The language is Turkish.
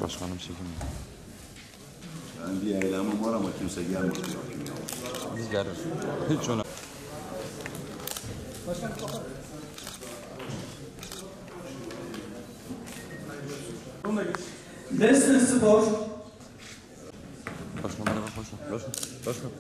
Başkanım çekilmiyor. Yani bir eylemim var ama kimse gelmedi. Biz geliriz. Hiç ona. Başkanım kapat. Desne Spor. Başkanım merhaba, başkan. Başkan.